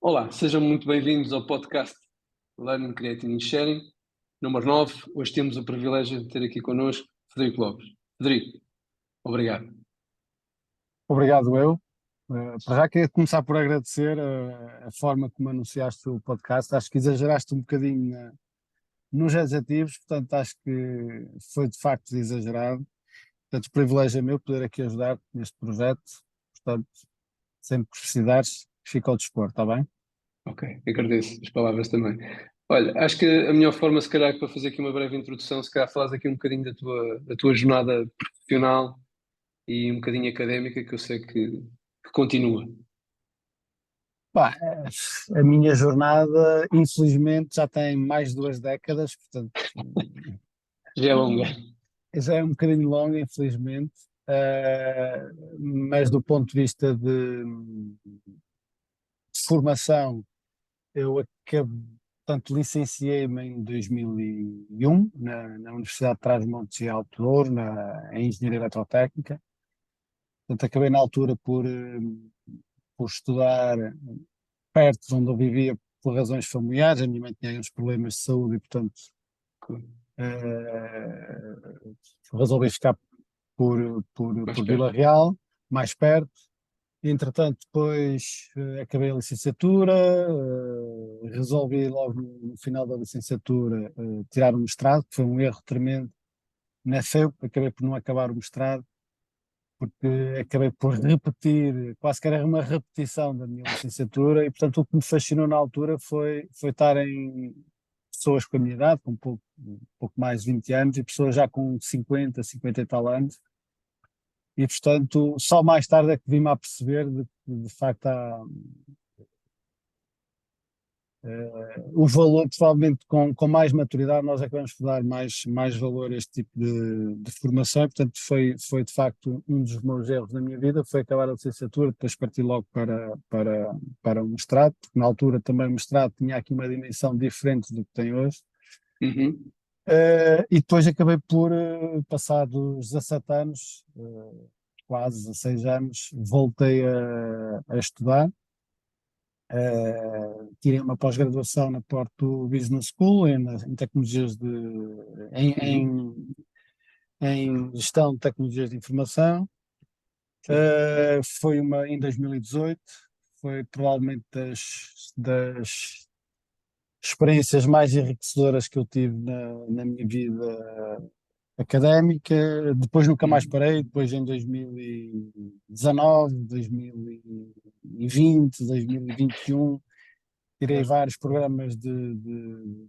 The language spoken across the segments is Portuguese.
Olá, sejam muito bem-vindos ao podcast Learning, Creating and Sharing, número 9. Hoje temos o privilégio de ter aqui connosco Frederico Lopes. Frederico, obrigado. Obrigado, eu. Para já queria começar por agradecer a forma como anunciaste o podcast. Acho que exageraste um bocadinho nos adjetivos, portanto acho que foi de facto exagerado. Portanto, o privilégio é meu poder aqui ajudar neste projeto. Portanto, sempre que precisares, fica ao dispor, está bem? Ok, agradeço as palavras também. Olha, acho que a melhor forma, se calhar, para fazer aqui uma breve introdução, se calhar falares aqui um bocadinho da tua jornada profissional e um bocadinho académica, que eu sei que continua. Pá, a minha jornada, infelizmente, já tem mais de 2 décadas, portanto, Já é longa. já é um bocadinho longa, infelizmente. Mas do ponto de vista de formação, eu portanto, licenciei-me em 2001 na Universidade de Trás-os-Montes e Alto Douro, em Engenharia Eletrotécnica. Portanto, acabei na altura por estudar perto de onde eu vivia por razões familiares. A minha mãe tinha uns problemas de saúde e, portanto, eh, resolvi ficar Mais por perto. Vila Real, mais perto. Entretanto, depois acabei a licenciatura, resolvi logo no final da licenciatura tirar o mestrado, que foi um erro tremendo na FEU, acabei por não acabar o mestrado, porque acabei por repetir, quase que era uma repetição da minha licenciatura, e portanto o que me fascinou na altura foi estar em pessoas com a minha idade, com um pouco mais de 20 anos, e pessoas já com 50 e tal anos, e portanto só mais tarde é que vim-me a perceber de facto o valor. Provavelmente com mais maturidade nós é que vamos dar mais valor a este tipo de formação, e portanto foi de facto um dos meus erros na minha vida, foi acabar a licenciatura, depois parti logo para o mestrado, porque na altura também o mestrado tinha aqui uma dimensão diferente do que tem hoje. Uhum. E depois acabei por, passados 17 anos, quase 16 anos, voltei a estudar. Tirei uma pós-graduação na Porto Business School em tecnologias em, Uhum. em, em gestão de tecnologias de informação. Sim. Foi em 2018, foi provavelmente das experiências mais enriquecedoras que eu tive na minha vida académica. Depois nunca mais Uhum. parei, depois em 2019, 2020, 2021. Tirei vários programas de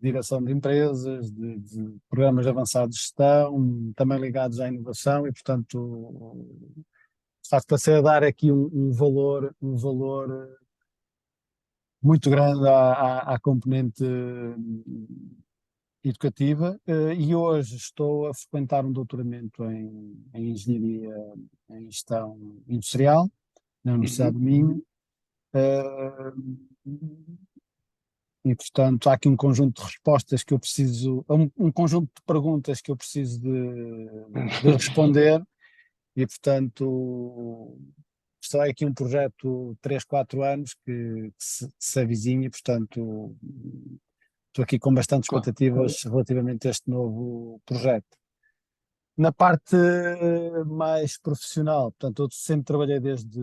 direção de empresas, de programas avançados de gestão, também ligados à inovação, e portanto, de facto, passei a dar aqui um valor muito grande à componente educativa, e hoje estou a frequentar um doutoramento em Engenharia em Gestão Industrial na Universidade do Uhum. Minho. eh, E, portanto, há aqui um conjunto de respostas que eu preciso, um conjunto de perguntas que eu preciso de responder, e, portanto, está aqui um projeto de 3, 4 anos que se avizinha, e, portanto, estou aqui com bastante Claro. expectativas relativamente a este novo projeto. Na parte mais profissional, portanto, eu sempre trabalhei desde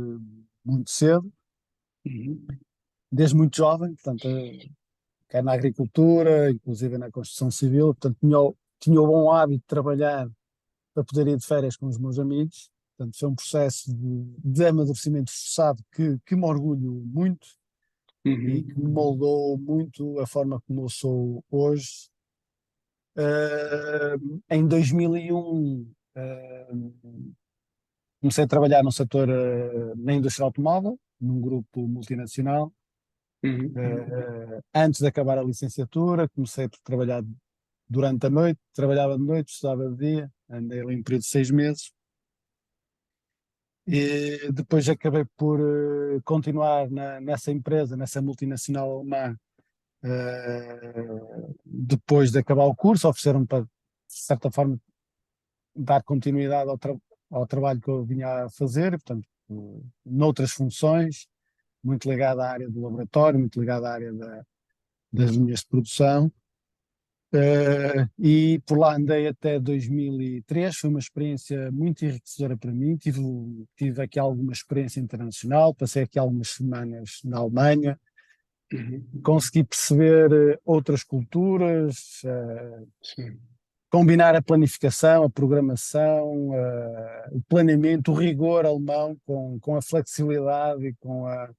muito cedo, Uhum. desde muito jovem, portanto, quer na agricultura, inclusive na construção civil. Portanto, tinha o bom hábito de trabalhar para poder ir de férias com os meus amigos. Portanto, foi um processo de amadurecimento forçado que me orgulho muito e que me Uhum. moldou muito a forma como eu sou hoje. Em 2001, comecei a trabalhar no setor, na indústria automóvel, num grupo multinacional. Uhum. Antes de acabar a licenciatura, comecei a trabalhar durante a noite, trabalhava de noite, estudava de dia, andei ali um período de 6 meses, e depois acabei por continuar nessa empresa, nessa multinacional alemã. Depois de acabar o curso, ofereceram-me para, de certa forma, dar continuidade ao trabalho que eu vinha a fazer, e, portanto, noutras funções. muito ligado à área do laboratório, muito ligado à área das linhas de produção. E por lá andei até 2003, foi uma experiência muito enriquecedora para mim, tive aqui alguma experiência internacional, passei aqui algumas semanas na Alemanha, consegui perceber outras culturas, Sim, combinar a planificação, a programação, o planeamento, o rigor alemão com a flexibilidade e com a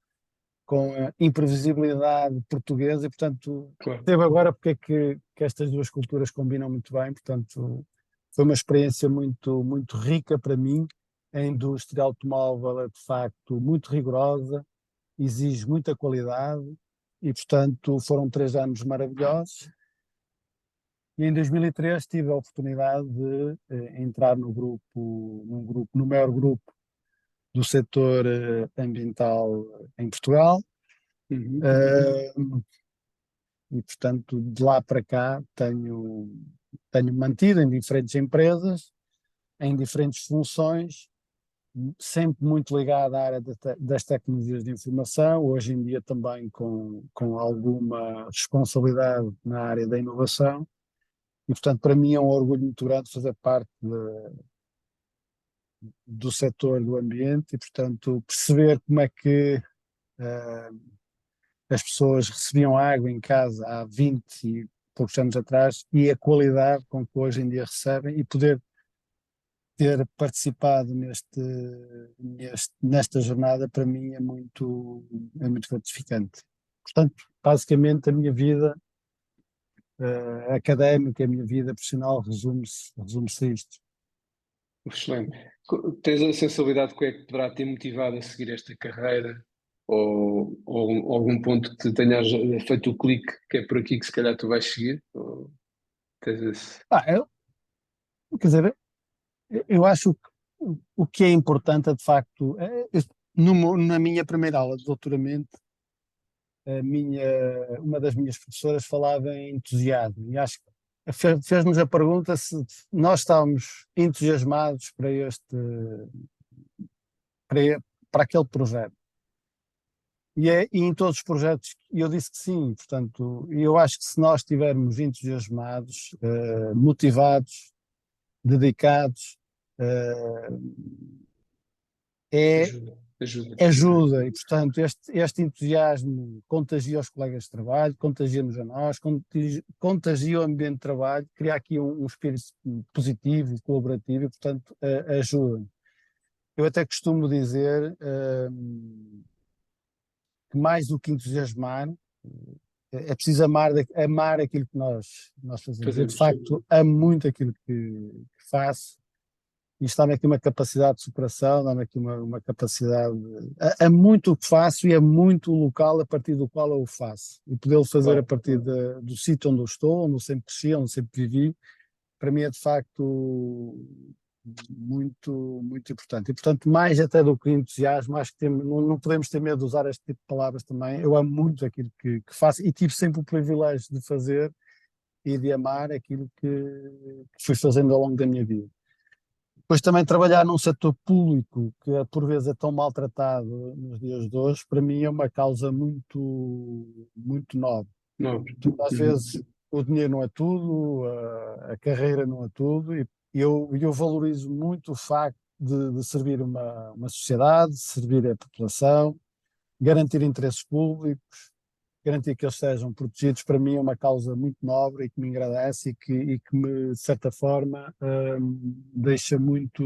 imprevisibilidade portuguesa, e portanto claro. teve agora porque é que estas duas culturas combinam muito bem, portanto foi uma experiência muito rica para mim. A indústria automóvel é de facto muito rigorosa, exige muita qualidade e portanto foram 3 anos maravilhosos. E em 2003 tive a oportunidade de entrar no maior grupo do setor ambiental em Portugal. Uhum. Eh, e, portanto, de lá para cá tenho mantido em diferentes empresas, em diferentes funções, sempre muito ligado à área das tecnologias de informação, hoje em dia também com alguma responsabilidade na área da inovação. E, portanto, para mim é um orgulho muito grande fazer parte do setor do ambiente e, portanto, perceber como é que eh, as pessoas recebiam água em casa há 20 e poucos anos atrás e a qualidade com que hoje em dia recebem, e poder ter participado nesta jornada para mim é muito gratificante. Portanto, basicamente a minha vida académica, a minha vida profissional resume-se a isto. Excelente. Tens a sensibilidade de que é que poderá ter motivado a seguir esta carreira? Ou algum ponto que te tenhas feito o clique que é por aqui que se calhar tu vais seguir? Ou tens esse... Quer dizer, eu acho que o que é importante é de facto, na minha primeira aula de doutoramento, uma das minhas professoras falava em entusiasmo, e acho que fez-nos a pergunta se nós estávamos entusiasmados para, para aquele projeto. E em todos os projetos eu disse que sim, portanto, eu acho que se nós estivermos entusiasmados, motivados, dedicados, eh, é Ajuda, ajuda. ajuda, e portanto este entusiasmo contagia os colegas de trabalho, contagia-nos a nós, contagia o ambiente de trabalho, cria aqui um espírito positivo, colaborativo, e portanto ajuda. Eu até costumo dizer que mais do que entusiasmar, é preciso amar aquilo que nós fazemos. Eu de Fazemos. facto amo muito aquilo que faço. Isto dá-me aqui uma capacidade de superação, dá-me aqui uma capacidade. É muito o que faço e é muito o local a partir do qual eu o faço. E podê-lo fazer a Claro. partir do sítio onde eu estou, onde eu sempre cresci, onde eu sempre vivi, para mim é de facto muito importante. E portanto, mais até do que entusiasmo, acho que não podemos ter medo de usar este tipo de palavras também. Eu amo muito aquilo que faço e tive sempre o privilégio de fazer e de amar aquilo que fui fazendo ao longo da minha vida. Depois também trabalhar num setor público que por vezes é tão maltratado nos dias de hoje, para mim é uma causa muito nobre. Não. Às vezes o dinheiro não é tudo, a carreira não é tudo, e eu valorizo muito o facto de servir uma sociedade, servir a população, garantir interesses públicos, garantir que eles sejam protegidos. Para mim é uma causa muito nobre e que me agradece e que me, de certa forma, deixa muito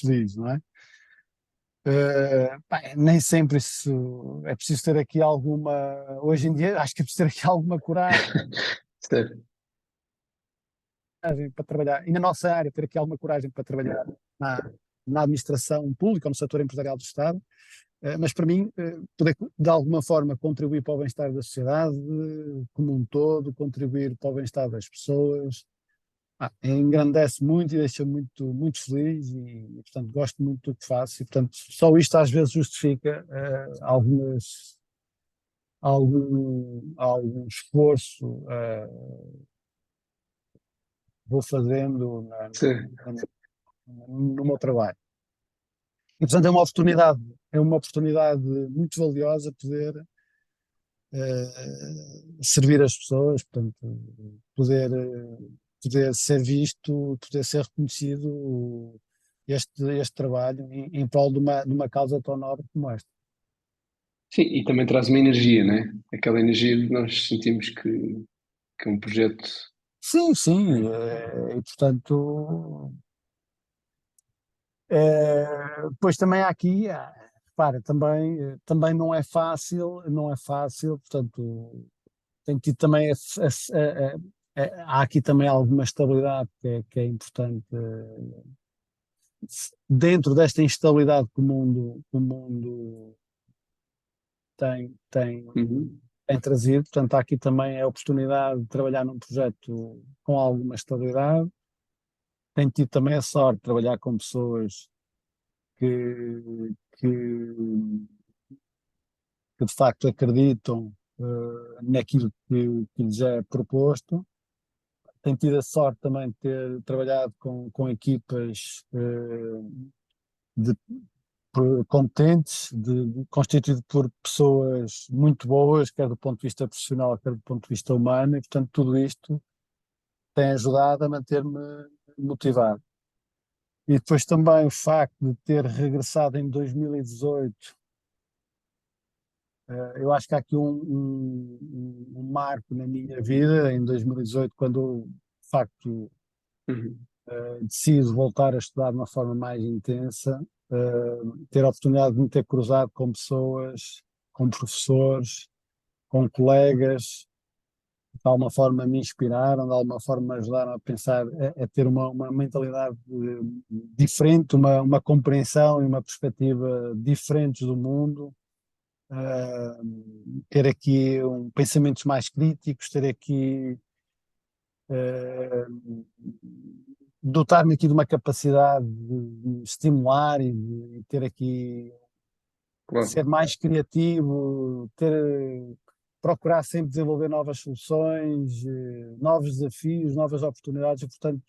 feliz, não é? Nem sempre isso é preciso ter aqui alguma, hoje em dia acho que é preciso ter aqui alguma coragem Certo. para trabalhar, e na nossa área ter aqui alguma coragem para trabalhar na administração pública ou no setor empresarial do Estado. Mas para mim, poder de alguma forma contribuir para o bem-estar da sociedade como um todo, contribuir para o bem-estar das pessoas, engrandece muito e deixa muito feliz e, portanto, gosto muito do que faço e, portanto, só isto às vezes justifica algum esforço vou fazendo Sim. no meu trabalho. E, portanto, é uma oportunidade muito valiosa poder servir as pessoas, portanto, poder, poder ser visto, poder ser reconhecido este trabalho em prol de uma causa tão nobre como esta. Sim, e também traz uma energia, né? Aquela energia de nós sentimos que é um projeto. Sim, sim, e portanto, depois também há aqui, repara, também não é fácil, não é fácil, portanto, tem tido também, há aqui também alguma estabilidade que é importante, dentro desta instabilidade que o mundo tem, tem, Uhum. tem trazido, portanto, há aqui também a oportunidade de trabalhar num projeto com alguma estabilidade. Tenho tido também a sorte de trabalhar com pessoas que, que de facto acreditam naquilo que lhes é proposto. Tenho tido a sorte também de ter trabalhado com equipas de, competentes, constituído por pessoas muito boas, quer do ponto de vista profissional, quer do ponto de vista humano, e portanto tudo isto tem ajudado a manter-me motivado. E depois também o facto de ter regressado em 2018. Eu acho que há aqui um marco na minha vida, em 2018, quando eu, de facto, Uhum. decido voltar a estudar de uma forma mais intensa, ter a oportunidade de me ter cruzado com pessoas, com professores, com colegas, de alguma forma me inspiraram, de alguma forma me ajudaram a pensar, a ter uma mentalidade diferente, uma compreensão e uma perspectiva diferentes do mundo, ter aqui pensamentos mais críticos, ter aqui dotar-me aqui de uma capacidade de estimular e ter aqui Claro. ser mais criativo, procurar sempre desenvolver novas soluções, novos desafios, novas oportunidades, e portanto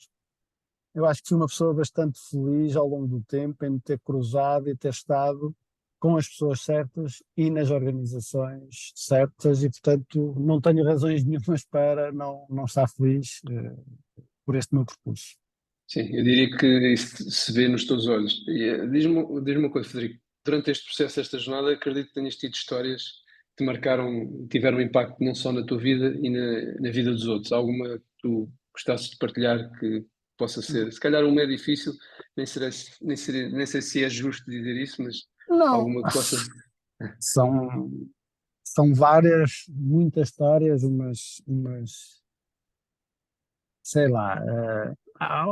eu acho que fui uma pessoa bastante feliz ao longo do tempo em me ter cruzado e ter estado com as pessoas certas e nas organizações certas, e portanto não tenho razões nenhumas para não estar feliz por este meu percurso. Sim, eu diria que isso se vê nos teus olhos. E, diz-me uma coisa, Frederico. Durante este processo, esta jornada, acredito que tenhas tido histórias que te marcaram, tiveram um impacto não só na tua vida e na vida dos outros. Alguma que tu gostasses de partilhar que possa ser? Se calhar uma é difícil, nem sei se é justo dizer isso, mas Não, alguma que possa. são, são várias, muitas histórias, sei lá,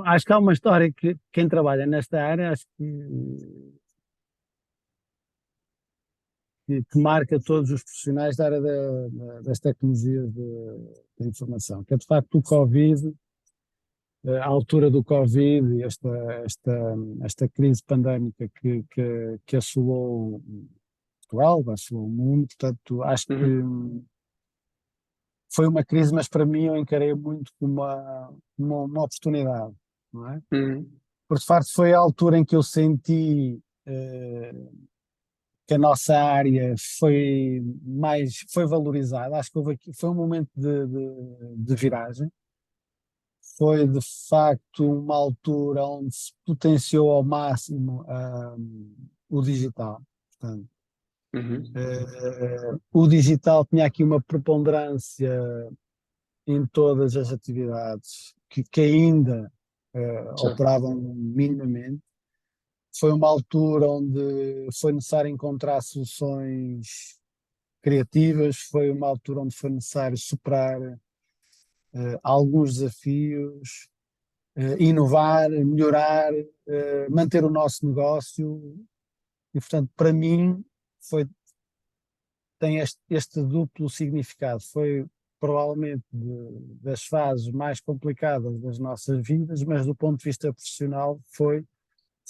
acho que há uma história que quem trabalha nesta área, acho que marca todos os profissionais da área das tecnologias da informação, que é de facto o Covid, a altura do Covid, e esta crise pandémica que assolou Portugal, assolou o mundo, portanto, acho que Uhum, foi uma crise, mas para mim eu encarei muito como uma oportunidade, não é? uhum, Porque de facto foi a altura em que eu senti que a nossa área foi valorizada. Acho que houve aqui, foi um momento de viragem. Foi de facto uma altura onde se potenciou ao máximo o digital. Portanto, uhum, o digital tinha aqui uma preponderância em todas as atividades que ainda certo. operavam minimamente. Foi uma altura onde foi necessário encontrar soluções criativas, foi uma altura onde foi necessário superar alguns desafios, inovar, melhorar, manter o nosso negócio, e portanto para mim foi, tem este duplo significado. Foi provavelmente das fases mais complicadas das nossas vidas, mas do ponto de vista profissional foi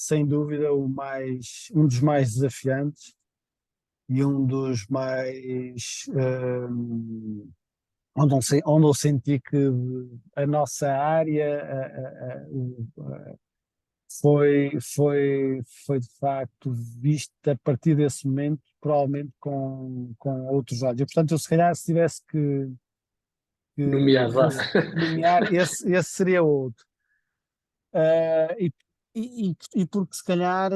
sem dúvida um dos mais desafiantes e um dos mais onde eu senti que a nossa área, foi de facto visto a partir desse momento, provavelmente com outros olhos. E, portanto, eu se calhar se tivesse que Nomear, vá. nomear, esse seria outro. Ah, e porque se calhar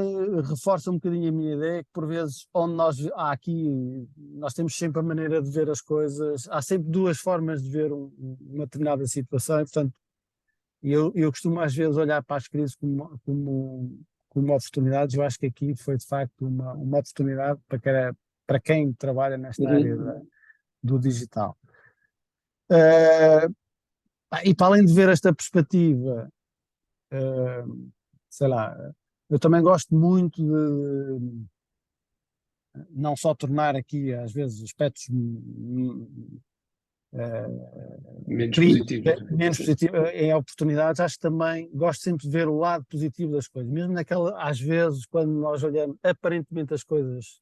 reforça um bocadinho a minha ideia que por vezes onde nós temos sempre a maneira de ver as coisas, há sempre duas formas de ver uma determinada situação e portanto eu costumo às vezes olhar para as crises como oportunidades. Eu acho que aqui foi de facto uma oportunidade para quem trabalha nesta área Uhum. do digital. Ah, e para além de ver esta perspectiva, ah, sei lá, eu também gosto muito de não só tornar aqui às vezes aspectos Menos críticos, positivos. menos Sim. positivos em oportunidades. Acho que também gosto sempre de ver o lado positivo das coisas, mesmo às vezes quando nós olhamos aparentemente as coisas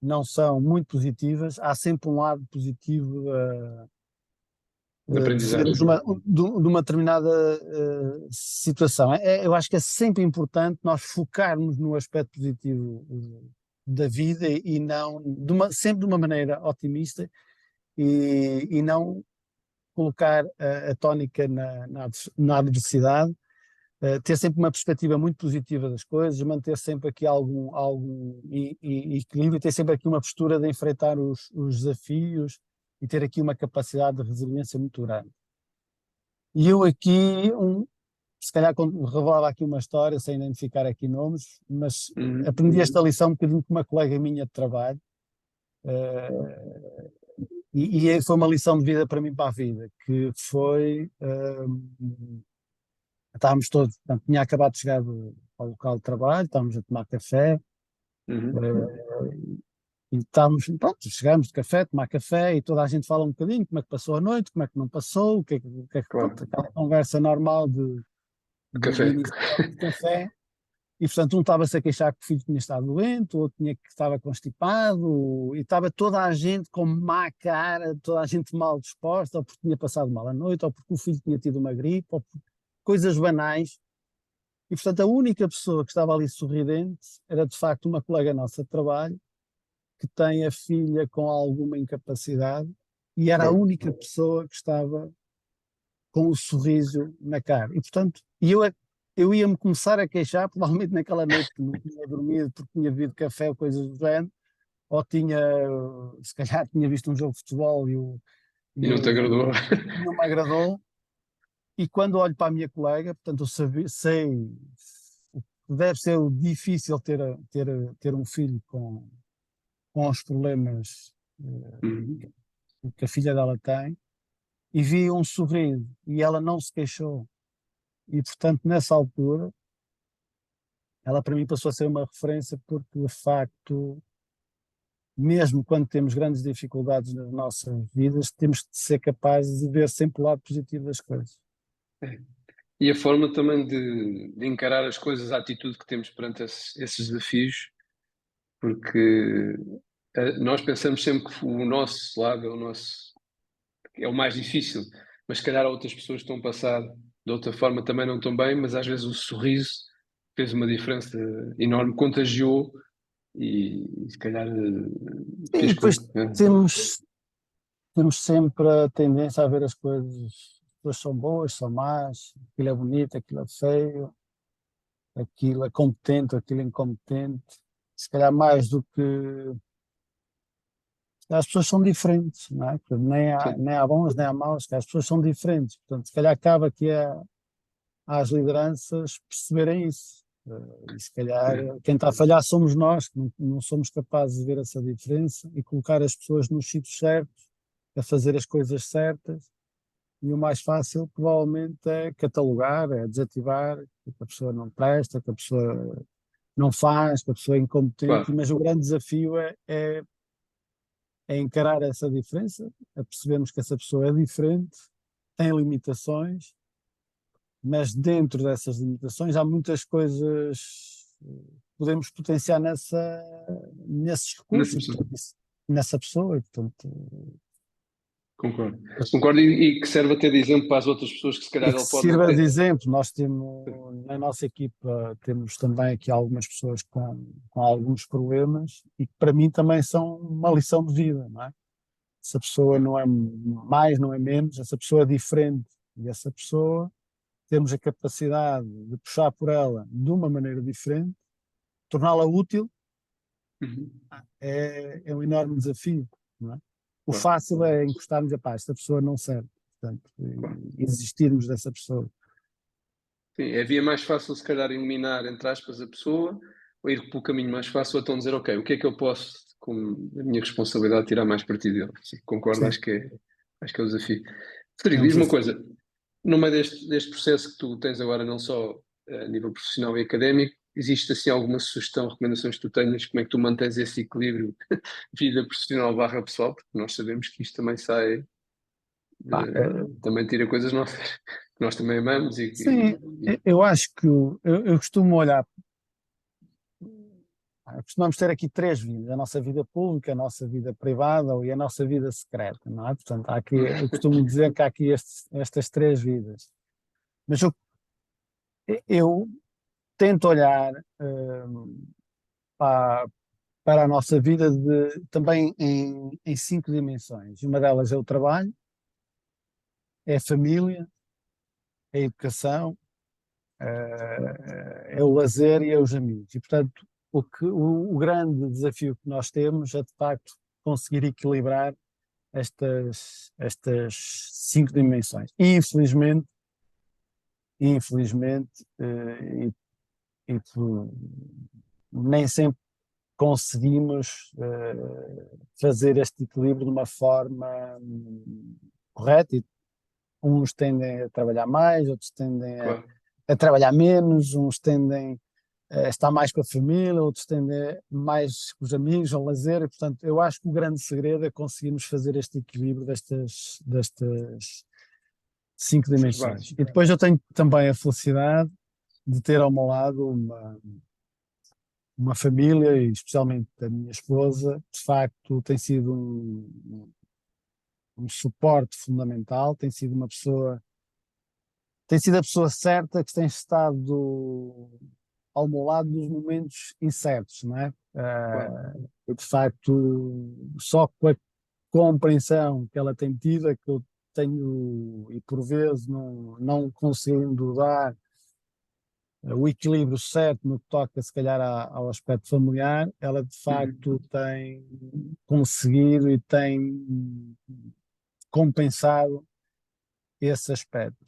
não são muito positivas, há sempre um lado positivo De de vermos aprendizagem. de uma determinada situação. Eu acho que é sempre importante nós focarmos no aspecto positivo da vida e não sempre de uma maneira otimista e não colocar a tónica na adversidade, ter sempre uma perspectiva muito positiva das coisas, manter sempre aqui algum equilíbrio, ter sempre aqui uma postura de enfrentar os desafios e ter aqui uma capacidade de resiliência muito grande. E eu aqui, se calhar revelava aqui uma história, sem identificar aqui nomes, mas Uhum. aprendi esta lição um bocadinho com uma colega minha de trabalho, uh, e foi uma lição de vida para mim, para a vida, que foi, estávamos todos, portanto, tinha acabado de chegar ao local de trabalho, estávamos a tomar café, Uhum. e estávamos, pronto, chegamos de café, tomar café, e toda a gente fala um bocadinho como é que passou a noite, como é que não passou, pronto, Claro. aquela conversa normal de Café. início de café. E, portanto, um estava-se a queixar que o filho tinha estado doente, o outro tinha que estava constipado, e estava toda a gente com má cara, toda a gente mal disposta, ou porque tinha passado mal a noite, ou porque o filho tinha tido uma gripe, ou por coisas banais. E, portanto, a única pessoa que estava ali sorridente era, de facto, uma colega nossa de trabalho, que tem a filha com alguma incapacidade, e era a Bom. única pessoa que estava com o sorriso na cara. E, portanto, eu ia-me começar a queixar, provavelmente naquela noite que não tinha dormido porque tinha bebido café ou coisas do género, ou tinha, se calhar, tinha visto um jogo de futebol E e, não te o, agradou? e não me agradou. E quando olho para a minha colega, portanto, sei o que deve ser difícil ter um filho com os problemas Uhum. que a filha dela tem, e vi um sorriso e ela não se queixou. E, portanto, nessa altura, ela para mim passou a ser uma referência porque, de facto, mesmo quando temos grandes dificuldades nas nossas vidas, temos de ser capazes de ver sempre o lado positivo das coisas. É. E a forma também de encarar as coisas, a atitude que temos perante esses desafios, porque nós pensamos sempre que o nosso lado é o mais difícil, mas se calhar outras pessoas estão a passar de outra forma também não estão bem, mas às vezes o sorriso fez uma diferença enorme, contagiou e se calhar E fez com depois que. temos sempre a tendência a ver as coisas são boas, são más, aquilo é bonito, aquilo é feio, aquilo é competente, aquilo é incompetente. Se calhar mais do que as pessoas são diferentes, não é? Portanto, Sim. nem há bons nem há maus, as pessoas são diferentes. Portanto, se calhar acaba que às lideranças perceberem isso. E se calhar É. quem está a falhar somos nós, que não somos capazes de ver essa diferença e colocar as pessoas nos sítios certos, a fazer as coisas certas. E o mais fácil, provavelmente, é catalogar, é desativar, que a pessoa não presta, que a pessoa não faz, que a pessoa é incompetente. Claro, Mas o grande desafio é encarar essa diferença, a percebermos que essa pessoa é diferente, tem limitações, mas dentro dessas limitações há muitas coisas que podemos potenciar nesses nessa recursos, e, pessoa, portanto, nessa pessoa. E, portanto, concordo. Concordo e que serve até de exemplo para as outras pessoas que se E calhar que ele pode não sirva de ter. exemplo, nós temos, na nossa equipa, temos também aqui algumas pessoas com alguns problemas e que para mim também são uma lição de vida, não é? Essa pessoa não é mais, não é menos, essa pessoa é diferente e essa pessoa temos a capacidade de puxar por ela de uma maneira diferente, torná-la útil, Uhum. é um enorme desafio, não é? O Claro, fácil é encostarmos a paz, esta pessoa não serve, portanto, claro. e desistirmos dessa pessoa. Sim, é a via mais fácil, se calhar, eliminar, entre aspas, a pessoa, ou ir pelo caminho mais fácil, então dizer, ok, o que é que eu posso, com a minha responsabilidade, tirar mais partido dele? Sim, concordo, Sim, acho que é o desafio. é Frederico, um diz-me uma desafio. coisa, no meio deste processo que tu tens agora, não só a nível profissional e académico, existe assim alguma sugestão, recomendações que tu tenhas, como é que tu mantens esse equilíbrio vida profissional barra pessoal, porque nós sabemos que isto também sai, Pá, também tira coisas nossas, que nós também amamos sim, eu acho que eu costumo olhar. Costumamos ter aqui três vidas, a nossa vida pública, a nossa vida privada e a nossa vida secreta, não é? Portanto, há aqui, eu costumo dizer que há aqui estas três vidas. Mas eu tento olhar para, para a nossa vida também em cinco dimensões. Uma delas é o trabalho, é a família, é a educação, é o lazer e é os amigos. E, portanto, o grande desafio que nós temos é, de facto, conseguir equilibrar estas cinco dimensões. E, infelizmente, nem sempre conseguimos fazer este equilíbrio de uma forma correta. E uns tendem a trabalhar mais, outros tendem claro. a trabalhar menos, uns tendem a estar mais com a família, outros tendem mais com os amigos, ao lazer. E, portanto, eu acho que o grande segredo é conseguirmos fazer este equilíbrio destas cinco Essas dimensões. bases. E depois eu tenho também a felicidade de ter ao meu lado uma família, e especialmente a minha esposa, de facto tem sido um suporte fundamental, tem sido a pessoa certa que tem estado ao meu lado nos momentos incertos, não é? Claro. De facto, só com a compreensão que ela tem tido é que eu tenho, e por vezes não conseguindo dar o equilíbrio certo no que toca, se calhar, ao aspecto familiar, ela de Uhum. facto tem conseguido e tem compensado esse aspecto.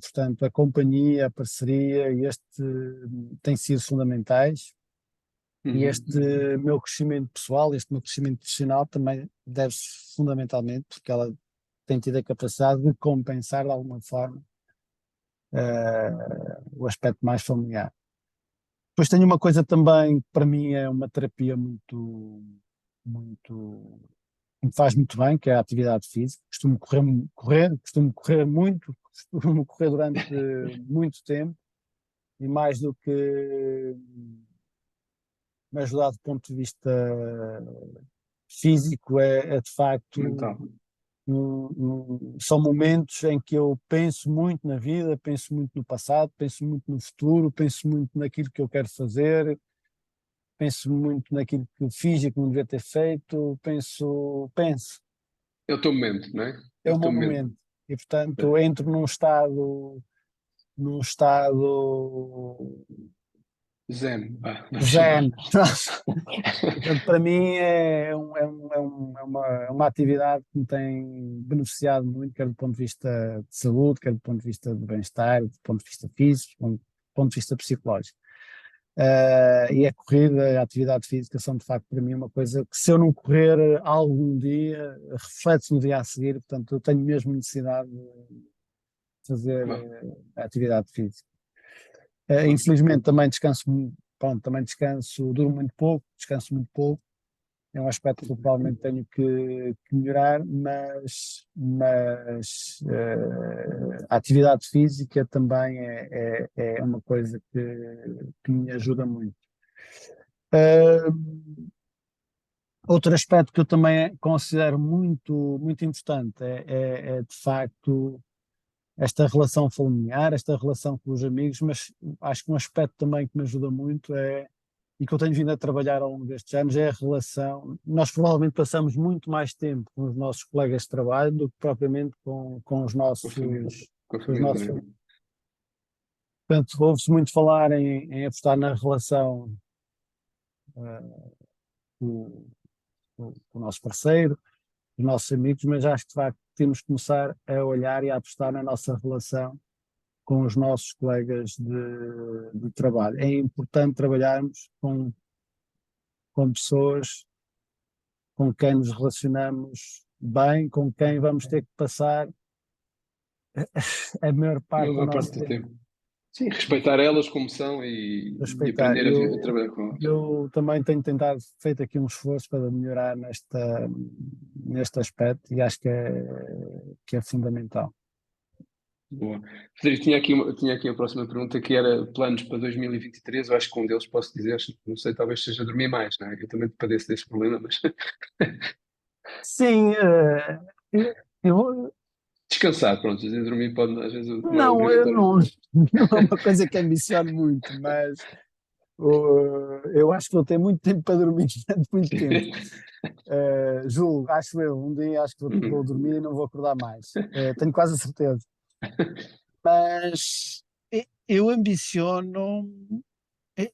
Portanto, a companhia, a parceria, têm sido fundamentais. E Uhum. este meu crescimento pessoal, este meu crescimento profissional também deve-se fundamentalmente porque ela tem tido a capacidade de compensar de alguma forma o aspecto mais familiar. Depois tenho uma coisa também que para mim é uma terapia muito, que me faz muito bem, que é a atividade física. Costumo correr muito, costumo correr durante muito tempo e mais do que me ajudar do ponto de vista físico, é de facto Mental. são momentos em que eu penso muito na vida, penso muito no passado, penso muito no futuro, penso muito naquilo que eu quero fazer, penso muito naquilo que fiz e que não devia ter feito, penso, É o teu momento, não é? É é o o teu meu momento. momento. E portanto entro num estado Zen. Vamos chamar. zen. Portanto, para mim é uma atividade que me tem beneficiado muito, quer do ponto de vista de saúde, quer do ponto de vista de bem-estar, do ponto de vista físico, do ponto de vista psicológico. E a corrida, a atividade física são de facto para mim uma coisa que, se eu não correr algum dia, reflete-se no dia a seguir. Portanto, eu tenho mesmo necessidade de fazer Claro, a atividade física. claro. Infelizmente também pronto, também descanso, durmo muito pouco, descanso muito pouco. É um aspecto que eu provavelmente tenho que melhorar, mas a atividade física também é uma coisa que me ajuda muito. Uh, Outro aspecto que eu também considero muito importante de facto esta relação familiar, esta relação com os amigos, mas acho que um aspecto também que me ajuda muito e que eu tenho vindo a trabalhar ao longo destes anos, é a relação. Nós provavelmente passamos muito mais tempo com os nossos colegas de trabalho do que propriamente com os Com a família, nossos. com a Com os família, nossos. né? Portanto, ouve-se muito falar em apostar na relação eh, com, com o nosso parceiro, os nossos amigos, mas acho que de facto temos que começar a olhar e a apostar na nossa relação com os nossos colegas de trabalho. É importante trabalharmos com pessoas com quem nos relacionamos bem, com quem vamos ter que passar a maior Uma parte do boa nosso parte do tempo. tempo. Sim, respeitar elas como são e Respeitar. aprender a trabalhar com elas. Eu também tenho tentado, feito aqui um esforço para melhorar neste aspecto e acho que é fundamental. Boa. Frederico, tinha aqui a próxima pergunta que era planos para 2023. Eu acho que um deles posso dizer, não sei, talvez seja dormir mais, não é? Eu também padeço desse problema, mas Sim, eu, descansar, pronto, às vezes dormir pode, às vezes não é não, eu obrigatório. não, não é uma coisa que ambiciono muito, mas eu acho que vou ter muito tempo para dormir durante muito tempo. Sim. Julgo, acho eu, um dia acho que vou Uhum. dormir e não vou acordar mais. Tenho quase a certeza. Mas eu ambiciono,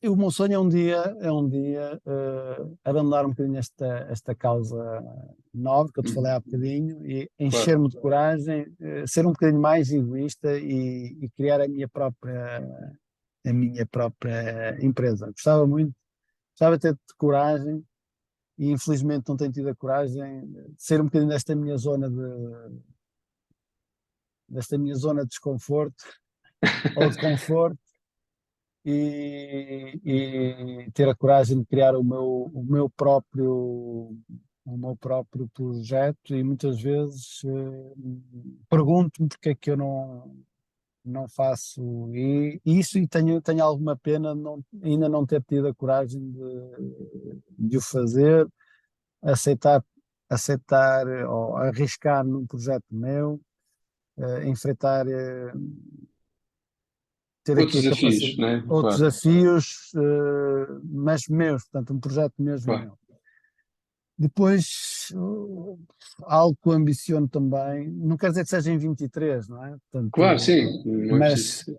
o meu sonho é um dia abandonar um bocadinho esta causa nova que eu te falei há Uhum. bocadinho e Claro. encher-me de coragem, ser um bocadinho mais egoísta e criar a minha própria empresa. Gostava de ter coragem e infelizmente não tenho tido a coragem de ser um bocadinho desta minha zona de desconforto ou de conforto e ter a coragem de criar o meu próprio projeto e muitas vezes pergunto-me porque é que eu não faço isso e tenho alguma pena de ainda não ter tido a coragem de o fazer, aceitar, aceitar ou arriscar num projeto meu, enfrentar, ter aqui Outros a desafios, capacidade, não é? outros Claro, desafios, mas meus, portanto, um projeto mesmo claro. meu. Depois, algo que eu ambiciono também, não quer dizer que seja em 23, não é? Claro, Portanto, sim, não é mas preciso.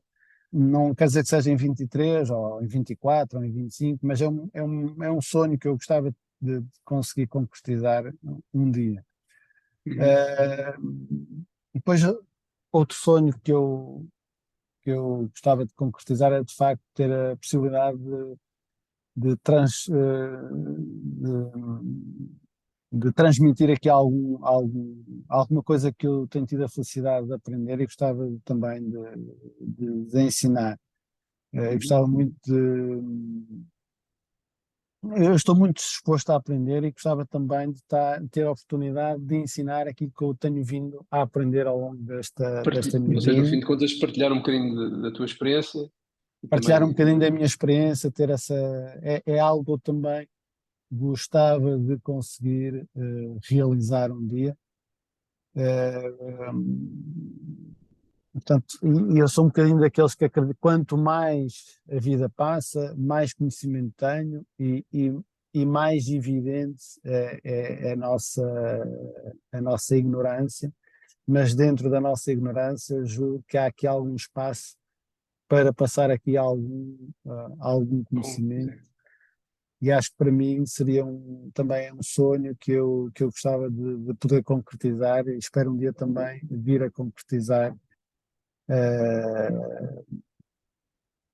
não quer dizer que seja em 23 ou em 24 ou em 25, mas é um sonho que eu gostava de conseguir concretizar um dia. Uhum. Eh, Depois, outro sonho que eu gostava de concretizar é de facto ter a possibilidade de transmitir aqui alguma coisa que eu tenho tido a felicidade de aprender e gostava também de ensinar. Eu Uhum. gostava muito eu estou muito disposto a aprender e gostava também de ter a oportunidade de ensinar aquilo que eu tenho vindo a aprender ao longo desta minha Ou seja, no fim vida, de contas, partilhar um bocadinho da tua experiência e partilhar um também. bocadinho da minha experiência, ter é algo que eu também gostava de conseguir realizar um dia. Portanto, e eu sou um bocadinho daqueles que acreditam que quanto mais a vida passa, mais conhecimento tenho e mais evidente é a nossa ignorância, mas dentro da nossa ignorância, julgo que há aqui algum espaço para passar aqui algum Bom, conhecimento. sim. E acho que para mim seria também um sonho que eu gostava de poder concretizar e espero um dia também vir a concretizar eh,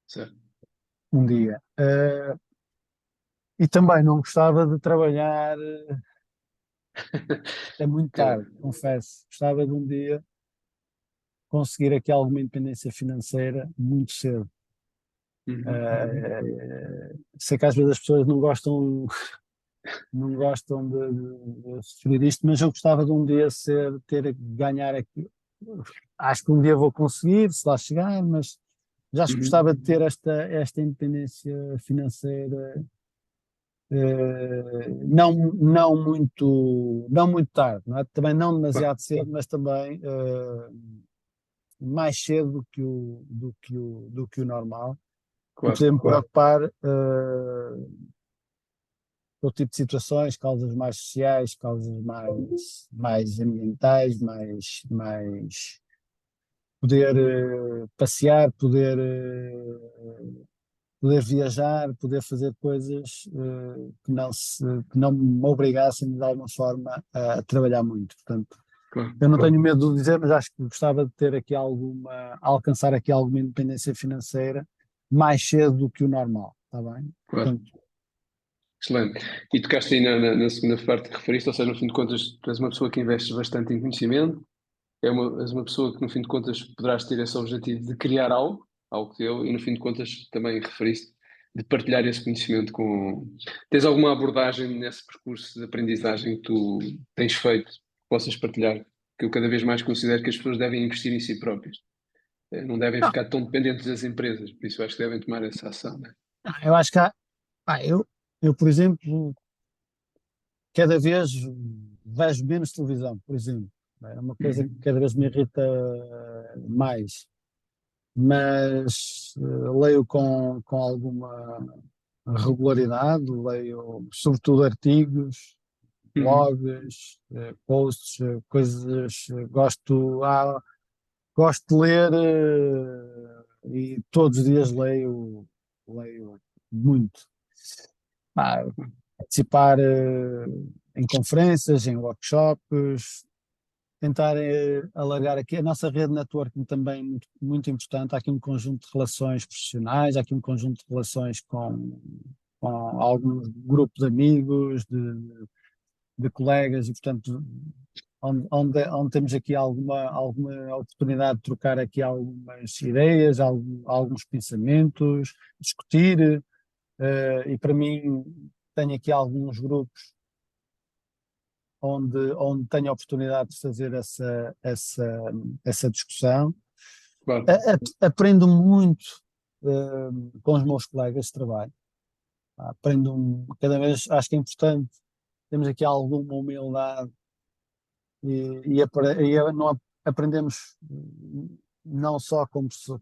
Certo. um dia. E também não gostava de trabalhar até muito Cara, tarde, confesso. Gostava de um dia conseguir aqui alguma independência financeira muito cedo. uhum. Sei que às vezes as pessoas não gostam de referir isto, mas eu gostava de um dia ganhar aqui. Acho que um dia vou conseguir, se lá chegar, mas já Uhum. gostava de ter esta independência financeira não muito tarde, não é? Também não Claro, demasiado cedo, mas também mais cedo do que o normal, e claro, poder me preocupar com o tipo de situações, causas mais sociais, causas mais ambientais, mais poder passear, poder viajar, poder fazer coisas que não me obrigassem de alguma forma a trabalhar muito. Portanto, claro, eu não tenho medo de dizer, mas acho que gostava de ter aqui alcançar aqui alguma independência financeira mais cedo do que o normal, está bem? claro. Portanto, Excelente. E tocaste aí na segunda parte que referiste, ou seja, no fim de contas, tu és uma pessoa que investe bastante em conhecimento, és uma pessoa que, no fim de contas, poderás ter esse objetivo de criar algo, algo teu, e no fim de contas também referiste de partilhar esse conhecimento com. Tens alguma abordagem nesse percurso de aprendizagem que tu tens feito, que possas partilhar? Que eu cada vez mais considero que as pessoas devem investir em si próprias. Não devem não, ficar tão dependentes das empresas, por isso eu acho que devem tomar essa ação, né? eu acho que por exemplo, cada vez vejo menos televisão, por exemplo. É uma coisa que Uhum. cada vez me irrita mais, mas leio com alguma regularidade, leio sobretudo artigos, Uhum. blogs, posts, coisas, gosto de ler e todos os dias leio muito. Pá, participar em conferências, em workshops, tentar alargar aqui a nossa rede de networking também muito importante. Há aqui um conjunto de relações profissionais, há aqui um conjunto de relações com algum grupo de amigos, de colegas, e portanto onde temos aqui alguma oportunidade de trocar aqui algumas ideias, alguns pensamentos, discutir, e para mim tenho aqui alguns grupos onde tenho a oportunidade de fazer essa discussão. Claro. Aprendo muito com os meus colegas de trabalho. Cada vez, acho que é importante, temos aqui alguma humildade não aprendemos não só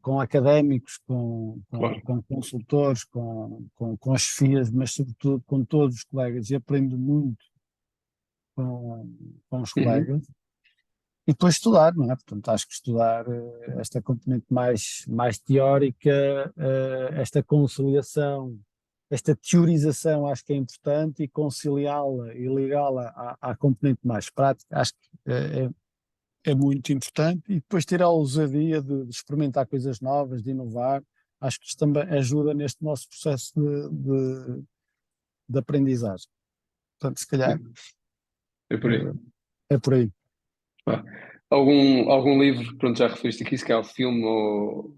com académicos, Claro. com consultores, com chefias, mas sobretudo com todos os colegas, e aprendo muito com os Uhum. colegas. E depois estudar, não é? Portanto, acho que estudar esta componente mais teórica, esta conciliação, esta teorização, acho que é importante, e conciliá-la e ligá-la à componente mais prática, acho que é muito importante. E depois ter a ousadia de experimentar coisas novas, de inovar, acho que isto também ajuda neste nosso processo de aprendizagem. Portanto, se calhar É por aí. é por aí. Pá. Algum livro, pronto, já referiste aqui, se calhar filme ou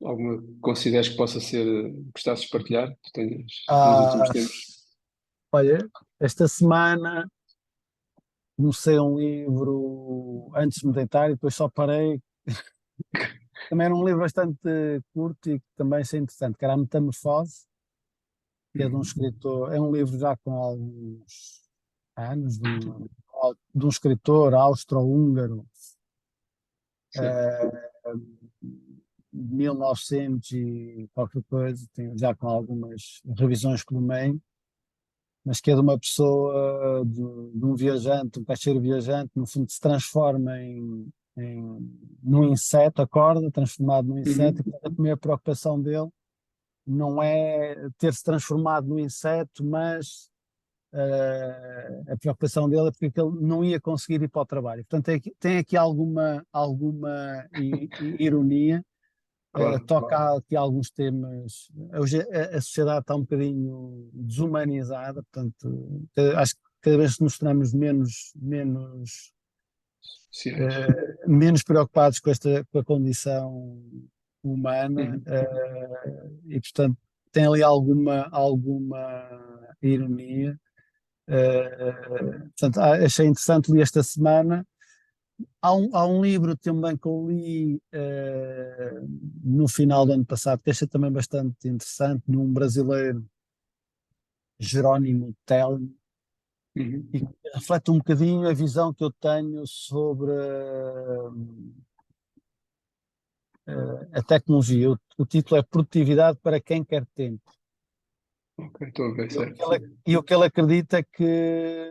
alguma que consideres que possa ser, gostasses de partilhar, que tu tenhas nos últimos Ah, tempos. olha, esta semana comecei um livro antes de me deitar e depois só parei. Também era um livro bastante curto e que também achei interessante, que era A Metamorfose, que é de um Uhum. escritor, é um livro já com alguns anos, de um escritor austro-húngaro, Sim. 1900 e qualquer coisa, tem, já com algumas revisões pelo meio, mas que é de uma pessoa, de um viajante, um caixeiro viajante, no fundo se transforma num inseto, acorda, transformado num inseto, e Uhum. portanto, a primeira preocupação dele não é ter-se transformado num inseto, mas a preocupação dele é porque ele não ia conseguir ir para o trabalho. Portanto, tem aqui alguma ironia, Claro. toca aqui alguns temas. Hoje a sociedade está um bocadinho desumanizada, portanto, acho que cada vez nos tornamos Sociais. menos preocupados com a condição humana, Uhum. e portanto tem ali alguma ironia. Portanto, achei interessante, li esta semana. Há um livro também que eu li no final do ano passado, que achei também bastante interessante, num brasileiro Jerónimo Telmo, Uhum. e que reflete um bocadinho a visão que eu tenho sobre a tecnologia. O título é Produtividade para quem quer tempo. Ok, estou a ver, E o certo, que ele, sim. e o que ele acredita é que,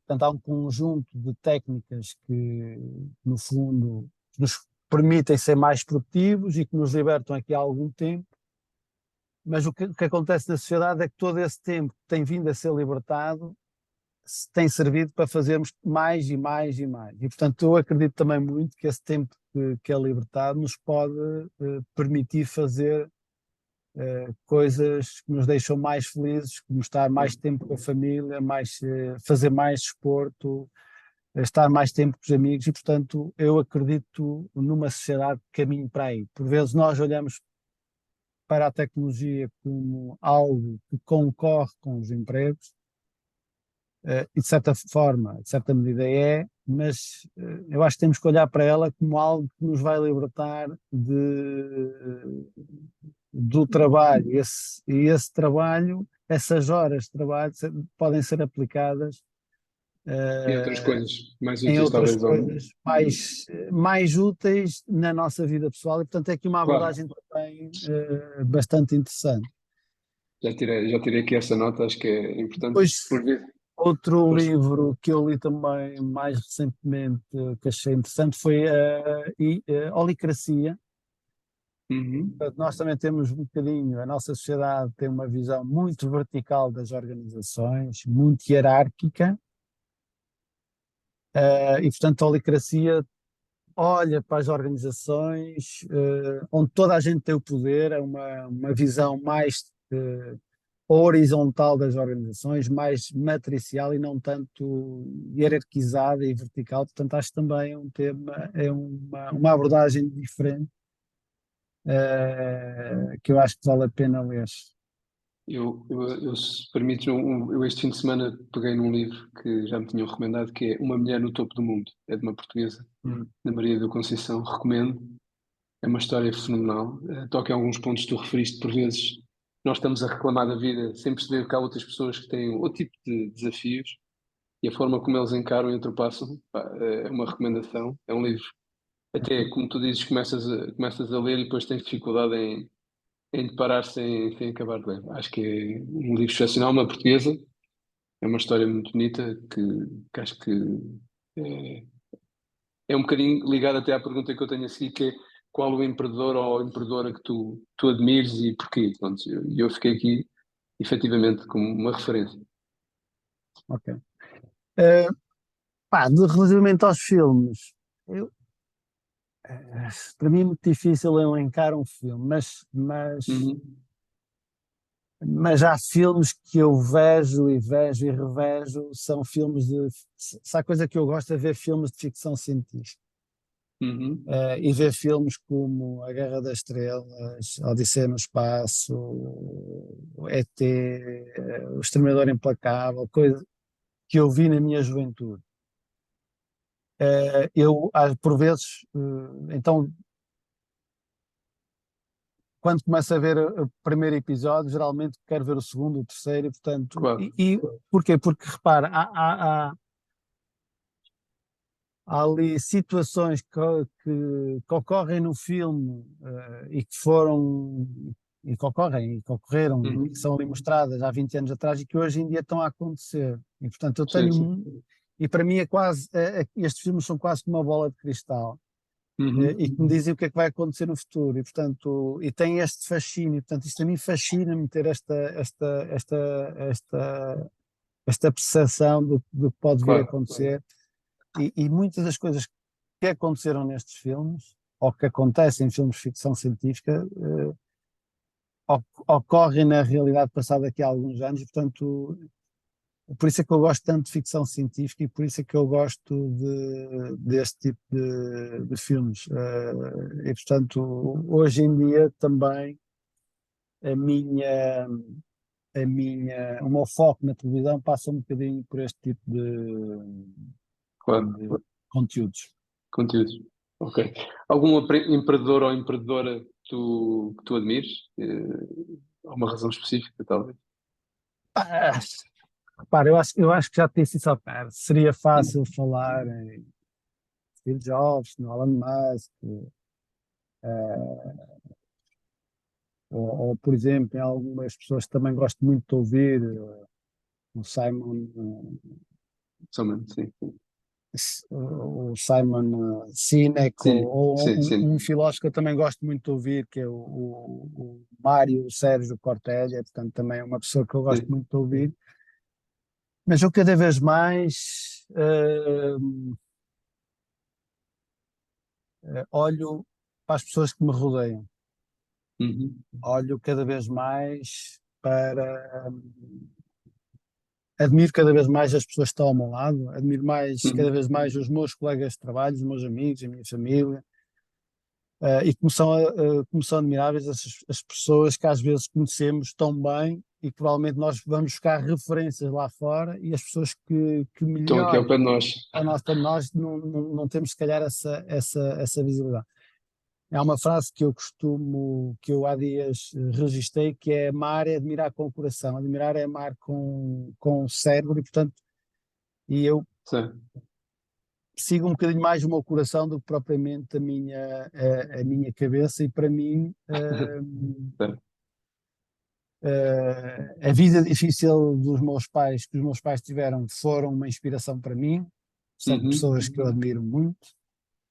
portanto, há um conjunto de técnicas que, no fundo, nos permitem ser mais produtivos e que nos libertam aqui há algum tempo, mas o que acontece na sociedade é que todo esse tempo que tem vindo a ser libertado tem servido para fazermos mais e mais e mais. E, portanto, eu acredito também muito que esse tempo que é libertado nos pode permitir fazer coisas que nos deixam mais felizes, como estar mais tempo com a família, fazer mais desporto, estar mais tempo com os amigos e, portanto, eu acredito numa sociedade que caminhe para aí. Por vezes nós olhamos para a tecnologia como algo que concorre com os empregos, e de certa forma, de certa medida mas eu acho que temos que olhar para ela como algo que nos vai libertar do trabalho. Esse trabalho, essas horas de trabalho podem ser aplicadas E outras eh, coisas mais em úteis, outras talvez. coisas mais úteis na nossa vida pessoal e, portanto, é aqui uma Claro, abordagem também bastante interessante. já tirei aqui essa nota, acho que é importante. Depois, Por vezes. outro Força. livro que eu li também mais recentemente, que achei interessante, foi a Olicracia. Uhum. Portanto, nós também temos um bocadinho, a nossa sociedade tem uma visão muito vertical das organizações, muito hierárquica, e portanto a Olicracia olha para as organizações, onde toda a gente tem o poder, é uma visão mais horizontal das organizações, mais matricial e não tanto hierarquizada e vertical. Portanto, acho que também é um tema, é uma abordagem diferente, que eu acho que vale a pena ler. Se permites, eu este fim de semana peguei num livro que já me tinham recomendado, que é Uma Mulher no Topo do Mundo. É de uma portuguesa, Hum. da Maria da Conceição. Recomendo. É uma história fenomenal. Toca em alguns pontos que tu referiste, por vezes nós estamos a reclamar da vida sem perceber que há outras pessoas que têm outro tipo de desafios e a forma como eles encaram e ultrapassam, pá, é uma recomendação. É um livro, até como tu dizes, começas a ler e depois tens dificuldade em parar sem acabar de ler. Acho que é um livro excepcional, uma portuguesa. É uma história muito bonita que acho que é, é um bocadinho ligado até à pergunta que eu tenho a seguir, que é qual o empreendedor ou empreendedora que tu admires e porquê? Pronto, eu fiquei aqui efetivamente como uma referência. Ok. Eh, Relativamente aos filmes, eu, para mim é muito difícil elencar um filme, Uhum, mas há filmes que eu vejo e vejo e revejo, são filmes de. Se há coisa que eu gosto é ver filmes de ficção científica. uhum, E ver filmes como A Guerra das Estrelas, Odisseia no Espaço, o ET, O Exterminador Implacável, coisa que eu vi na minha juventude. Por vezes, então, quando começo a ver o primeiro episódio, geralmente quero ver o segundo, o terceiro, e, portanto, claro. porquê? Porque repara, há ali situações que ocorrem no filme e que foram que ocorreram e que Uhum, são ali mostradas há 20 anos atrás e que hoje em dia estão a acontecer. E portanto eu sim, tenho sim. e para mim é quase estes filmes são quase como uma bola de cristal. E que me Uhum, dizem o que é que vai acontecer no futuro, e portanto, e tem este fascínio, portanto, isto a mim fascina-me ter esta percepção do que pode vir a claro. acontecer, e muitas das coisas que aconteceram nestes filmes, ou que acontecem em filmes de ficção científica, ocorrem na realidade passada daqui a alguns anos, e portanto, por isso é que eu gosto tanto de ficção científica e por isso é que eu gosto deste tipo de filmes. E portanto, hoje em dia também a minha, o meu foco na televisão passa um bocadinho por este tipo Claro. de conteúdos. Conteúdos. Ok. Algum empreendedor ou empreendedora que tu admires? Alguma razão específica, talvez? Ah, repara, eu acho que já te disse isso ao cara. Seria fácil falar em Steve Jobs, no Elon Musk, por exemplo, em algumas pessoas que também gosto muito de ouvir, o Simon, Somente, sim. o Simon Sinek, Sim, sim, um sim, filósofo que eu também gosto muito de ouvir, que é o Mário Sérgio Cortella, portanto, também é uma pessoa que eu gosto sim. muito de ouvir. Mas eu cada vez mais olho para as pessoas que me rodeiam, Uhum, olho cada vez mais para. Admiro cada vez mais as pessoas que estão ao meu lado, admiro mais, cada uhum. vez mais os meus colegas de trabalho, os meus amigos, a minha família, e como são admiráveis as pessoas que às vezes conhecemos tão bem e que provavelmente nós vamos buscar referências lá fora e as pessoas que Estão aqui melhor ao pé de nós. ao nosso para nós não temos se calhar essa visibilidade. Há uma frase que eu há dias registrei, que é amar é admirar com o coração, admirar é amar com o cérebro, e portanto, e eu Sim. sigo um bocadinho mais o meu coração do que propriamente a minha cabeça, e para mim Sim. a vida difícil que os meus pais tiveram foram uma inspiração para mim, são Uhum, pessoas que eu admiro muito.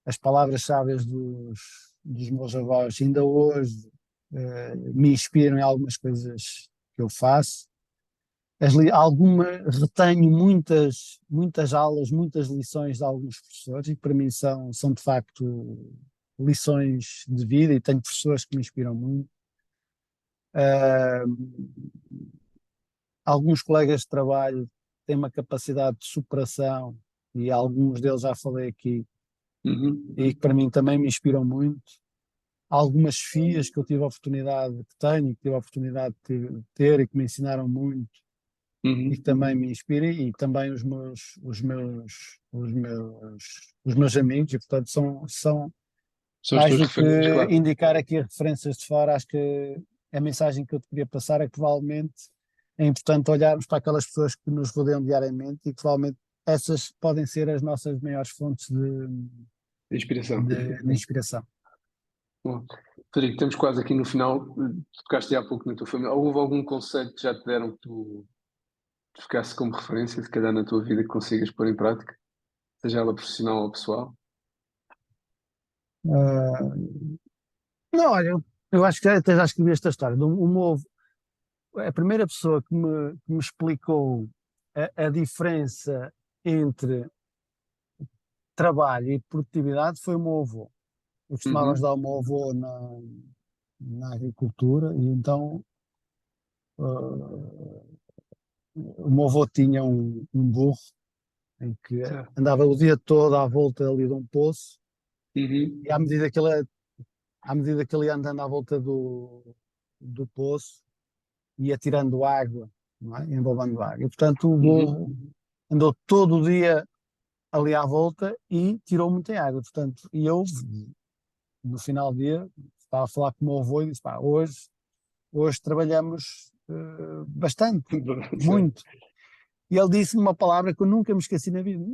As palavras sábias dos meus avós ainda hoje me inspiram em algumas coisas que eu faço. Retenho muitas aulas, muitas lições de alguns professores, e para mim são de facto lições de vida, e tenho professores que me inspiram muito. Ah, Alguns colegas de trabalho têm uma capacidade de superação, e alguns deles já falei aqui, e uhum, que para mim também me inspiram muito. Algumas filhas que eu tive a oportunidade, que tenho, que tive a oportunidade de ter e que me ensinaram muito e que uhum. também me inspiram, e também os meus amigos, e portanto são São as mais tuas do que referências, claro. indicar aqui referências de fora. Acho que a mensagem que eu te queria passar é que provavelmente é importante olharmos para aquelas pessoas que nos rodeiam diariamente, e que provavelmente essas podem ser as nossas maiores fontes Inspiração. de inspiração. Bom, Frederico, estamos quase aqui no final. Tu tocaste há pouco na tua família. Houve algum conceito que já te deram que tu ficasse como referência, se calhar na tua vida, que consigas pôr em prática, seja ela profissional ou pessoal? Ah, não, olha, eu acho que até já escrevi esta história. A primeira pessoa que me explicou a diferença entre trabalho e produtividade foi o meu avô. Eu costumava Uhum, ajudar o meu avô na agricultura, e então o meu avô tinha um burro em que certo. andava o dia todo à volta ali de um poço, Uhum, e à medida que ele ia andando à volta do poço, ia tirando água, não é? Envolvendo água. E, portanto, o burro uhum, andou todo o dia ali à volta e tirou muita água. Portanto, e eu, no final do dia, estava a falar com o meu avô e disse: pá, hoje trabalhamos bastante, certo. muito. E ele disse-me uma palavra que eu nunca me esqueci na vida: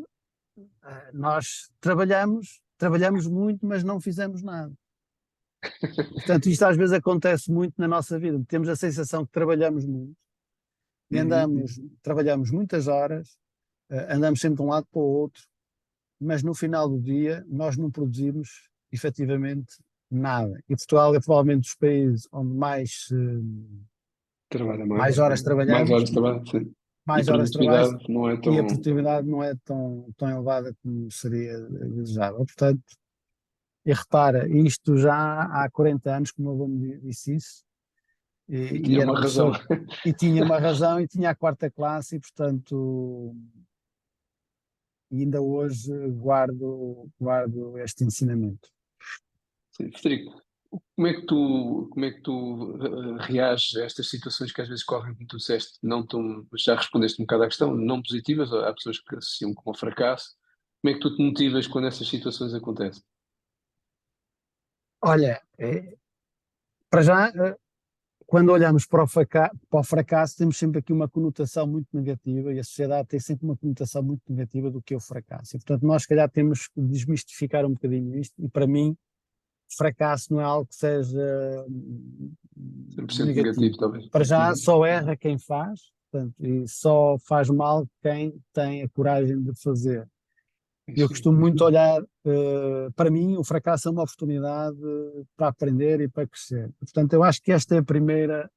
nós trabalhamos muito, mas não fizemos nada. Portanto, isto às vezes acontece muito na nossa vida. Temos a sensação que trabalhamos muito e Uhum. trabalhamos muitas horas, andamos sempre de um lado para o outro, mas no final do dia nós não produzimos efetivamente nada. E Portugal é provavelmente dos países onde Trabalha mais mais. horas Mais trabalhamos, horas de trabalho, sim. E mais horas de trabalho, produtividade não é e a tão. produtividade não é tão elevada como seria desejável. Portanto, e repara, isto já há 40 anos que o meu avô me disse isso, E e tinha era uma uma razão. pessoa, e tinha uma razão, e tinha a quarta classe, e portanto, e ainda hoje guardo este ensinamento. Sim. Frederico, como é que tu reages a estas situações que às vezes correm, como tu disseste, não tão, já respondeste um bocado à questão, não positivas, há pessoas que associam como fracasso. Como é que tu te motivas quando essas situações acontecem? Olha, para já, quando olhamos para o fracasso, temos sempre aqui uma conotação muito negativa e a sociedade tem sempre uma conotação muito negativa do que é o fracasso. E, portanto, nós, se calhar, temos que desmistificar um bocadinho isto. E, para mim, fracasso não é algo que seja 100% negativo, negativo. talvez. Para já, Uhum. só erra quem faz, portanto, e só faz mal quem tem a coragem de fazer. Eu Isso. costumo muito olhar, para mim, o fracasso é uma oportunidade para aprender e para crescer. Portanto, eu acho que esta é a primeira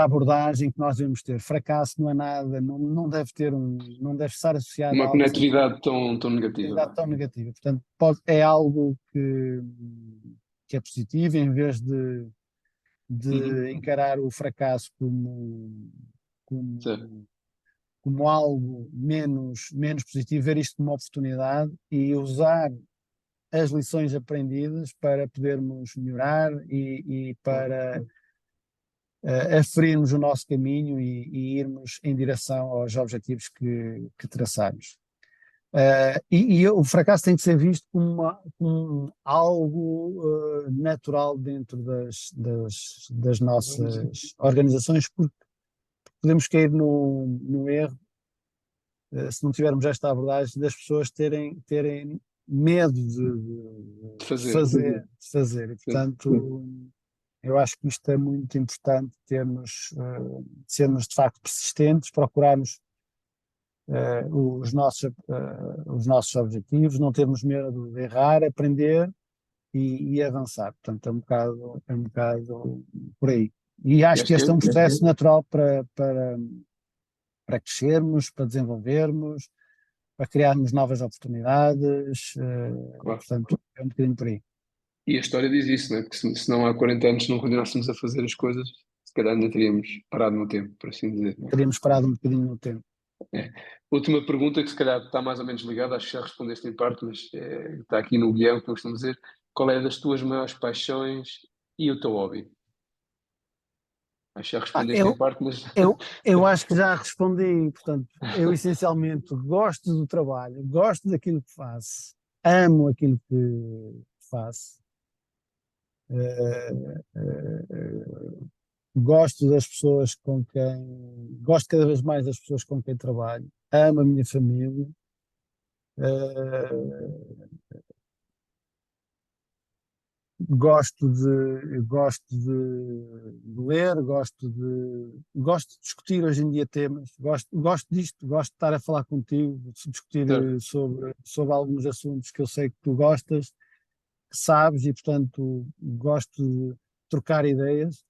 abordagem que nós devemos ter. Fracasso não é nada, não deve não deve estar associado a Uma algo conectividade tão negativa, vá. tão negativo. Portanto, é algo que é positivo, em vez Uhum. de encarar o fracasso Certo. como, como algo menos positivo, ver isto como uma oportunidade e usar as lições aprendidas para podermos melhorar e Claro. para aferirmos o nosso caminho e irmos em direção aos objetivos que traçamos. E o fracasso tem que ser visto como algo natural dentro das nossas organizações, porque podemos cair no erro, se não tivermos esta abordagem, das pessoas terem medo De de fazer. fazer, de fazer. E, Sim. portanto, eu acho que isto é muito importante, sermos de facto persistentes, procurarmos os nossos objetivos, não termos medo de errar, aprender e avançar. Portanto, é um bocado por aí. E E acho acho que que este é um processo natural para crescermos, para desenvolvermos, para criarmos novas oportunidades, e, claro. portanto, é um bocadinho por aí. E a história diz isso, né? Porque se não há 40 anos não continuássemos a fazer as coisas, se calhar ainda teríamos parado no tempo, por assim dizer. Teríamos parado um bocadinho no tempo. É. Última pergunta, que se calhar está mais ou menos ligada, acho que já respondeste em parte, mas está aqui no guião que eu costumo dizer. Qual é das tuas maiores paixões e o teu hobby? Acho que já Ah, respondeste em parte, mas eu acho que já respondi, portanto, eu essencialmente gosto do trabalho, gosto daquilo que faço, amo aquilo que faço, eh, gosto das pessoas com quem, gosto cada vez mais das pessoas com quem trabalho, amo a minha família, eh, gosto de ler, gosto de discutir hoje em dia temas, gosto disto, gosto de estar a falar contigo, de discutir certo. sobre alguns assuntos que eu sei que tu gostas, que sabes, e portanto gosto de trocar ideias,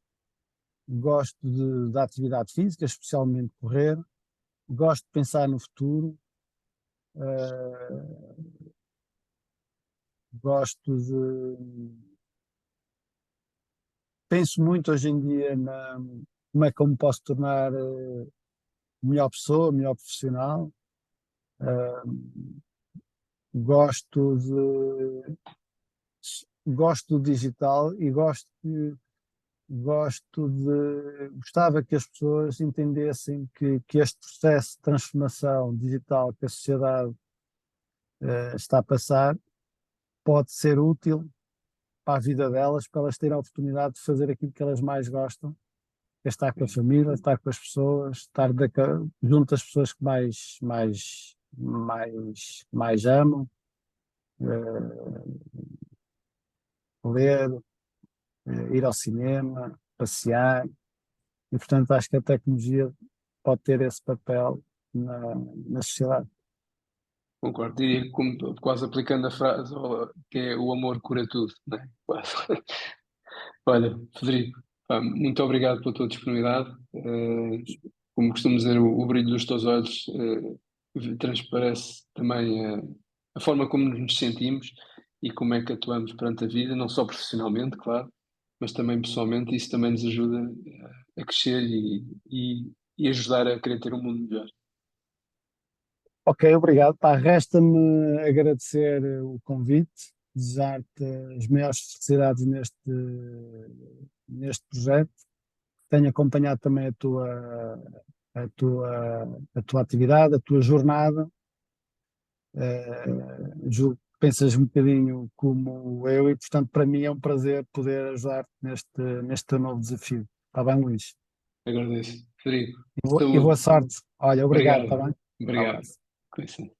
gosto da atividade física, especialmente correr, gosto de pensar no futuro, eh, gosto de penso muito hoje em dia como é que eu me posso tornar melhor pessoa, melhor profissional. Gosto gosto do digital e gostava que as pessoas entendessem que este processo de transformação digital que a sociedade está a passar pode ser útil para a vida delas, para elas terem a oportunidade de fazer aquilo que elas mais gostam, que é estar com a família, estar com as pessoas, estar junto das pessoas que mais amam, ler, ir ao cinema, passear, e portanto acho que a tecnologia pode ter esse papel na sociedade. Concordo. Diria que quase aplicando a frase que é o amor cura tudo, né? Quase. Olha, Federico, pá, muito obrigado pela tua disponibilidade. Como costumo dizer, o brilho dos teus olhos transparece também a forma como nos sentimos e como é que atuamos perante a vida, não só profissionalmente, claro, mas também pessoalmente. Isso também nos ajuda a crescer e ajudar a querer ter um mundo melhor. Ok, obrigado. Pá, resta-me agradecer o convite, desejar-te as maiores felicidades neste projeto. Tenho acompanhado também a tua atividade, a tua jornada. Julgo que pensas um bocadinho como eu e, portanto, para mim é um prazer poder ajudar-te neste teu novo desafio. Está bem, Luís? Agradeço. Frederico, E boa saúde. sorte. Olha, obrigado, está Obrigado. bem? Um Obrigado. abraço. Com licença.